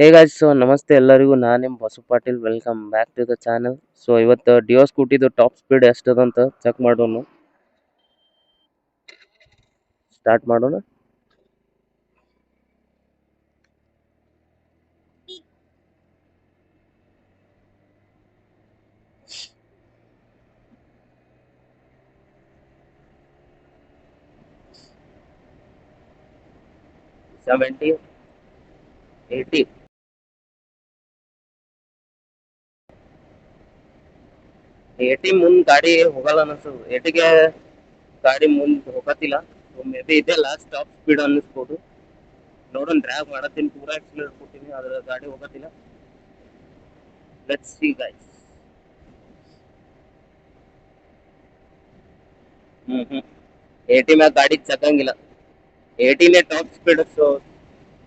Hey guys, so ನಮಸ್ತೆ ಎಲ್ಲರಿಗೂ. ನಾನು ನಿಮ್ಮ Basu Patil. Welcome back to the channel. So ಇವತ್ತು ಡಿಯೋ ಸ್ಕೂಟಿದು ಟಾಪ್ ಸ್ಪೀಡ್ ಎಷ್ಟದಂತ ಚೆಕ್ ಮಾಡೋಣ. ಸ್ಟಾರ್ಟ್ ಮಾಡೋಣ. ಸೆವೆಂಟಿ, 80. 80 ಮುಂದ್ ಗಾಡಿ ಹೋಗಲ್ಲ ಅನಿಸ್ತದ. 80ಗೆ ಗಾಡಿ ಮುಂದ್ ಹೋಗತ್ತಿಲ್ಲ. ಸೊ ಮೇ ಬಿ ಇದೆ ಲಾಸ್ಟ್ ಟಾಪ್ ಸ್ಪೀಡ್ ಅನ್ನಿಸ್ಬೋದು. ನೋಡೋಣ, ಡ್ರೈವ್ ಮಾಡತ್ತೀನಿ, ಪೂರಾ ಆಕ್ಸಿಲೇಟ್ ಕೊಡ್ತೀನಿ, ಆದ್ರೆ ಗಾಡಿ ಹೋಗತ್ತಿಲ್ಲ. Let's see guys. ಹ್ಮ್ 80 ಮ್ಯಾಗ ಗಾಡಿ ಚಕ್ಕಂಗಿಲ್ಲ. 80ನೇ ಟಾಪ್ ಸ್ಪೀಡ್. ಸೊ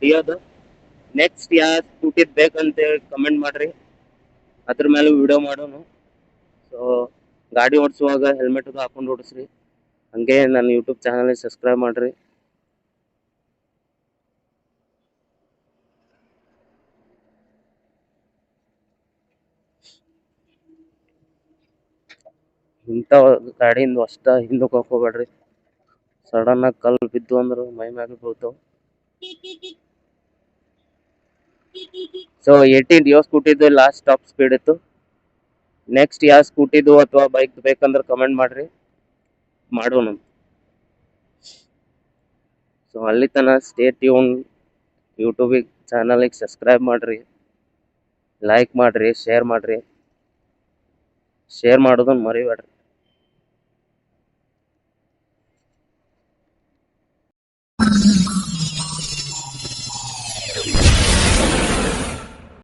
ಡಿಯೋದು ನೆಕ್ಸ್ಟ್ ಯಾವ ಸ್ಕೂಟಿ ಬೇಕಂತ ಕಮೆಂಟ್ ಮಾಡ್ರಿ, ಅದ್ರ ಮೇಲೆ ವಿಡಿಯೋ ಮಾಡೋನು. ಸೊ ಗಾಡಿ ಓಡಿಸುವಾಗ ಹೆಲ್ಮೆಟ್ ಹಾಕೊಂಡು ಓಡಿಸ್ರಿ. ಹಂಗೆ ನನ್ನ ಯೂಟ್ಯೂಬ್ ಚಾನಲ್ ಸಬ್ಸ್ಕ್ರೈಬ್ ಮಾಡ್ರಿ. ಇಂಥ ಗಾಡಿಯಿಂದ ಅಷ್ಟ ಹಿಂದಕ್ಕೆ ಹೋಗ್ಬೇಡ್ರಿ. ಸಡನ್ ಆಗಿ ಕಲ್ಲು ಬಿದ್ದು ಅಂದ್ರೆ ಮೈ ಮ್ಯಾಗ ಬೀಳ್ತಾವ. ಸೊ 80 ಡಿಯೋ ಸ್ಕೂಟಿದು ಲಾಸ್ಟ್ ಟಾಪ್ ಸ್ಪೀಡ್ ಇತ್ತು. ನೆಕ್ಸ್ಟ್ ಯಾವ ಸ್ಕೂಟಿದು ಅಥವಾ ಬೈಕ್ ಬೇಕಂದ್ರೆ ಕಮೆಂಟ್ ಮಾಡ್ರಿ, ಮಾಡೋಣ. ಸೊ ಅಲ್ಲಿ ತನಕ ಸ್ಟೇ ಟ್ಯೂನ್. ಯೂಟ್ಯೂಬಿಗೆ ಚಾನಲಿಗೆ ಸಬ್ಸ್ಕ್ರೈಬ್ ಮಾಡ್ರಿ, ಲೈಕ್ ಮಾಡ್ರಿ, ಶೇರ್ ಮಾಡ್ರಿ. ಶೇರ್ ಮಾಡೋದನ್ನ ಮರಿಬೇಡ್ರಿ.